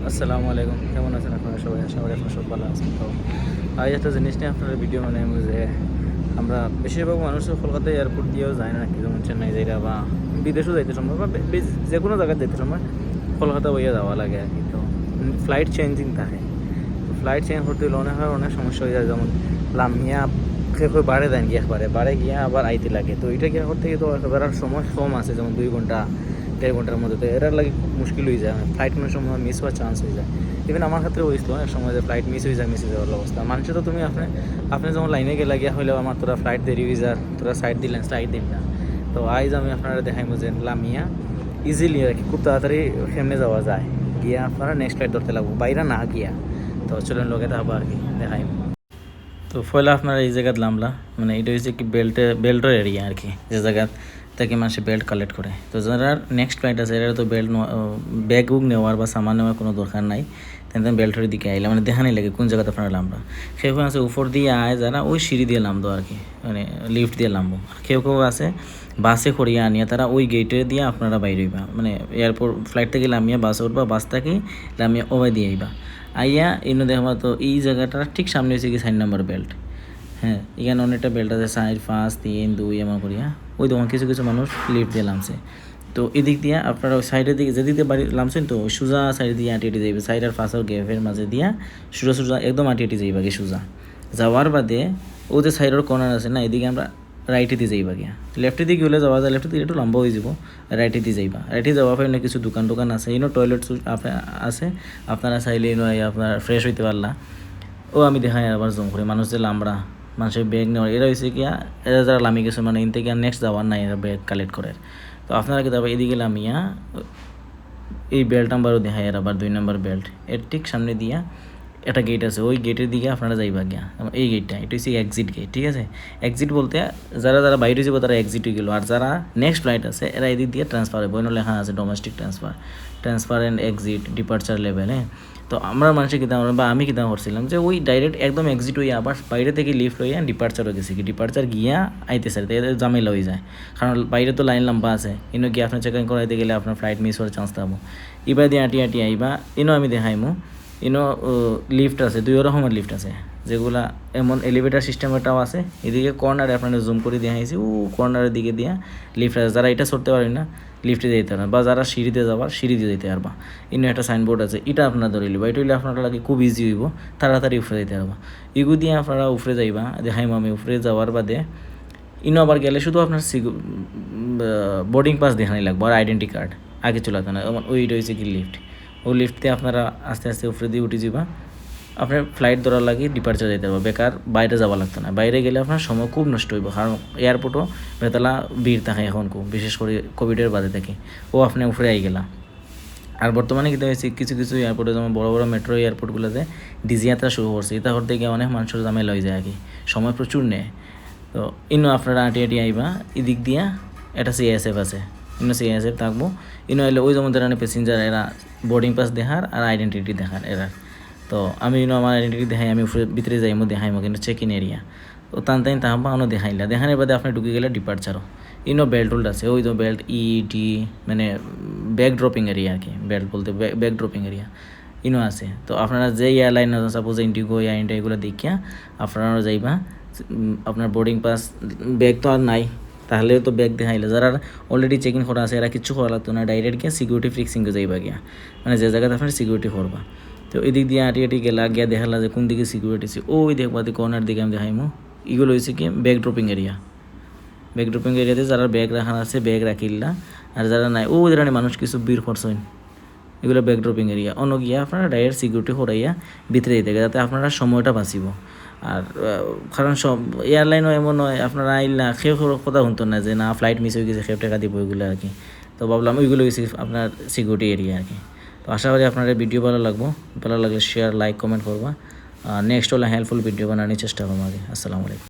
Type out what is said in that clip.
আসসালামু আলাইকুম, কেমন আছেন আপনারা সবাই? আশা করি আপনারা সব ভালো আছেন। তো আজ একটা জিনিস নিয়ে আপনার ভিডিও মানে যে আমরা বেশিরভাগ মানুষ কলকাতা এয়ারপোর্ট দিয়েও যায় না, কি যেমন চেন্নাই যাইরা বা বিদেশেও যাইতে সময় বা যে কোনো জায়গায় যাইতে সময় কলকাতা বইয়া যাওয়া লাগে আর কি। তো ফ্লাইট চেঞ্জিং থাকে, তো ফ্লাইট চেঞ্জ করতে হলে অনেক সমস্যা হয়ে যায়। যেমন লামিয়া খেয়ে বাড়ে দেন গিয়ে একবারে বাড়ে গিয়া আবার আইতে লাগে। তো এটা গিয়া করতে গিয়ে তো একেবারে সময় কম আছে, যেমন 2 ঘন্টা 1.5 ঘন্টার মধ্যে। তো এটার লাগে খুব মুশকিল হয়ে যায়, ফ্লাইট কোনো সময় মিস হওয়ার চান্স হয়ে যায়। ইভেন আমার ক্ষেত্রে হয়েছিল এক সময় যে ফ্লাইট মিস হয়ে যাওয়ার অবস্থা। মানুষের তো তুমি আপনি যখন লাইনে গেলে গিয়া হইলেও আমার তোরা ফ্লাইট দেরি হয়ে যায়, তোরা সাইড দিলেন সাইড দিন না। তো আইজ আমি আপনারা দেখাইমু যে লামিয়া ইজিলি আর কি খুব তাড়াতাড়ি সামনে যাওয়া যায়, গিয়া আপনারা নেক্সট ফ্লাইট ধরতে লাগবো বাইরে না গিয়া। তো চলেন লোকে থাকবো আর কি দেখাইম। তো পয়লা আপনারা এই জায়গাত নামলা, মানে এটা হচ্ছে কি বেল্টের এরিয়া আর কি, যে জায়গাত থেকে মানুষে বেল্ট কালেক্ট করে। তো যারা নেক্সট ফ্লাইট আছে এরা তো ব্যাগ উগ নেওয়ার বা সামান নেওয়ার কোনো দরকার নাই। তেন বেল্টের দিকে আইলে মানে দেখানি লাগে কোন জায়গাতে আপনারা নামলা। কেউ কেউ আছে উপর দিয়ে আয় যারা ওই সিঁড়ি দিয়ে নামতো আর কি, মানে লিফট দিয়ে নামবো। কেউ কেউ আছে বাসে করিয়ে আনিয়া তারা ওই গেটে দিয়ে আপনারা বাইরে হইবা, মানে এয়ারপোর্ট ফ্লাইট থেকে নামিয়া বাসে উঠবা, বাস থেকে নামিয়া ওভাই দিয়ে আইবা। আইয়া এনে দেখবা তো এই জায়গাটার ঠিক সামনে হচ্ছে কি 4 নম্বর বেল্ট। হ্যাঁ, এখানে অনেকটা বেল্ট আছে, 4 5 3 2 এমন করিয়া। ওই তখন কিছু কিছু মানুষ লিফট দিয়ে নামছে। তো এদিক দিয়ে আপনারা ওই সাইডের দিকে যেদিক দিয়ে বাড়ি নামছেন তো ওই সোজা সাইড দিয়ে আটি যাইবে, সাইড আর ফাঁসার গ্যাপের মাঝে দিয়া সোজা একদম আটি যাইবা গিয়ে সোজা যাওয়ার বাদে ও যে সাইডের কর্নার আছে না, এদিকে আমরা রাইটে দিয়ে যাইবা গিয়া। লেফটের দিকে হলে যাওয়া যায়, লেফটের দিকে একটু লম্বা হয়ে যাব, রাইটে দিয়ে যাইবা। রাইটে যাওয়ার পরে কিছু দোকান আছে, ইনো টয়লেট আছে, আপনারা চাইলে ইনো আপনার ফ্রেশ হইতে পারলা। ও আমি দেখাই আবার জুম করি মানুষ যে লামড়া মানুষের ব্যাগ নেওয়ার এরা হয়েছে গিয়া, এরা যারা লামি গেছে মানে ইন থেকে নেক্সট যাওয়ার নাই, এরা ব্যাগ কালেক্ট করে। তো আপনারা কি তারপর এদিকে লামিয়া এই বেল্ট নাম্বারও দেখায় এর আবার 2 নম্বর বেল্ট এর ঠিক সামনে দিয়া একটা গেট আছে, ওই গেটের দিকে আপনারা যাইবা গিয়া। এই গেটটা এটা হচ্ছে এক্সিট গেট, ঠিক আছে। এক্সিট বলতে যারা যারা বাইরে যাবো তারা এক্সিট হয়ে গেল, আর যারা নেক্সট ফ্লাইট আছে এরা এদিক দিয়ে ট্রান্সফার হবে। ওইখানে লেখা আছে domestic transfer and exit departure level. হ্যাঁ, তো আমরা মানুষের কিতাম বা আমি কিতাম করছিলাম যে ওই ডাইরেক্ট একদম এক্সিট হয়ে আবার বাইরে থেকে লিফট হয়ে ডিপার্চার হয়ে গেছে, কি ডিপার্চার গিয়া আইতেছে, এদের ঝামেলা হয়ে যায়। কারণ বাইরে তো লাইন লম্বা আছে, ইনো গিয়ে আপনার চেক ইন করাইতে গেলে আপনার ফ্লাইট মিস হওয়ার চান্স থাকবো। এবার দিয়ে আটি আইবা, ইনো আমি দেখাইমু। ইনো লিফট আছে, 2 রকমের লিফট আছে, যেগুলা এমন এলিভেটার সিস্টেমেরটাও আছে। এদিকে কর্নারে আপনারা জুম করে দেখাইছি, ও কর্নারের দিকে দিয়া লিফট আছে। যারা এটা চড়তে পারেন না লিফটে যেতে পারেন, বা যারা সিঁড়িতে যাবার সিঁড়ি দিয়ে যেতে পারবা। ইনো একটা সাইনবোর্ড আছে, এটা আপনারা ধরে লিবা। এটা হইলে আপনারা লাগে খুব ইজি হইব, তাড়াতাড়ি উপরে যেতে পারবা। ইগু দিয়ে আপনারা উপরে যাইবা, দেখাইমু আমি। উপরে যাওয়ার বাদে ইনো আবার গেলে শুধু আপনার বোর্ডিং পাস দেখানি লাগবে আর আইডেন্টি কার্ড, আগে চলাতে না। ওইটা হয়েছে কি লিফট। ওই লিফটে আপনারা আস্তে আস্তে উপরে দিয়ে উঠে যাবা। আপনার ফ্লাইট ধরার লাগে ডিপার্চার যেতে হবে, বেকার বাইরে যাওয়া লাগতো না। বাইরে গেলে আপনার সময় খুব নষ্ট হইব, কারণ এয়ারপোর্টও বেতলা ভিড় থাকে এখন খুব, বিশেষ করে কোভিডের বাদে থেকে। ও আপনি উপরে আই গেলা। আর বর্তমানে কিন্তু হয়েছে কিছু কিছু এয়ারপোর্টে, যেমন বড় বড় মেট্রো এয়ারপোর্টগুলোতে ডিজি যাত্রা শুরু করছে। এটা করতে গিয়ে অনেক মানুষের ঝামেলা হয়ে যায় আর কি, সময় প্রচুর নেয়। তো ইনো আপনারা আটি আইবা এদিক দিয়া। এটা সিএসএফ আছে, ইনো সিএসএফ থাকবো। ইনো এলে ওই যেমন যারা প্যাসেঞ্জার এরা বোর্ডিং পাস দেখার আর আইডেন্টিটি দেখার এরা। তো আমি ইনো আমার আইডেন্টিটি দেখাই, আমি ভিতরে যাইমো দেখাইমো, কিন্তু চেক ইন এরিয়া। তো টান তাহাবা আনো দেখাইলা, দেখানোর বাদে আপনি ঢুকে গেলে ডিপার্চারও। ইনো বেল্ট উল্ট আছে, ওই তো বেল্ট ইডি মানে ব্যাগ ড্রপিং এরিয়া আর কি, বেল্ট বলতে ব্যাগ ড্রপিং এরিয়া ইনো আছে। তো আপনারা যে airline suppose Indigo air India এগুলো দেখিয়া আপনারা যাইবা। আপনার বোর্ডিং পাস ব্যাগ তো আর নাই, তাহলে তো ব্যাগ দেখাইলে যারা অলরেডি চেক ইন করা আছে এরা কিছু করা লাগতো না, ডাইরেক্ট গিয়া সিকিউরিটি ফিক্সিংয়ে যাইবা গিয়া, মানে যে জায়গাতে আপনার সিকিউরিটি করবা। তো এদিক দিয়ে আটি গেলা, গিয়া দেখালা যে কোন দিকে সিকিউরিটি আছে। ওই দেখবা কর্নার দিকে আমি দেখাইমো। এগুলো হয়েছে কি bag dropping area. Bag dropping এরিয়াতে যারা ব্যাগ রাখা আছে ব্যাগ রাখিলা, আর যারা নাই ও ধরনের মানুষ কিছু বীর করছেন, এগুলো ব্যাগ ড্রপিং এরিয়া। অন্য গিয়া আপনারা ডাইরেক্ট সিকিউরিটি করাইয়া ভিতরে যেতে যাতে আপনারা সময়টা বাঁচিব। আর কারণ সব এয়ারলাইনও এমন নয় আপনারা আইলা সেও কথা শুনতো না যে না ফ্লাইট মিস হয়ে গেছে, সেও টাকা দিব ওইগুলো আর কি। তো ভাবলাম ওইগুলো হয়েছে আপনার সিকিউরিটি এরিয়া আর কি। তো আশা করি আপনার ভিডিও ভালো লাগলে শেয়ার লাইক কমেন্ট করবা। নেক্সট হলে হেল্পফুল ভিডিও বানানোর চেষ্টা করবো আগে। আসসালামু আলাইকুম।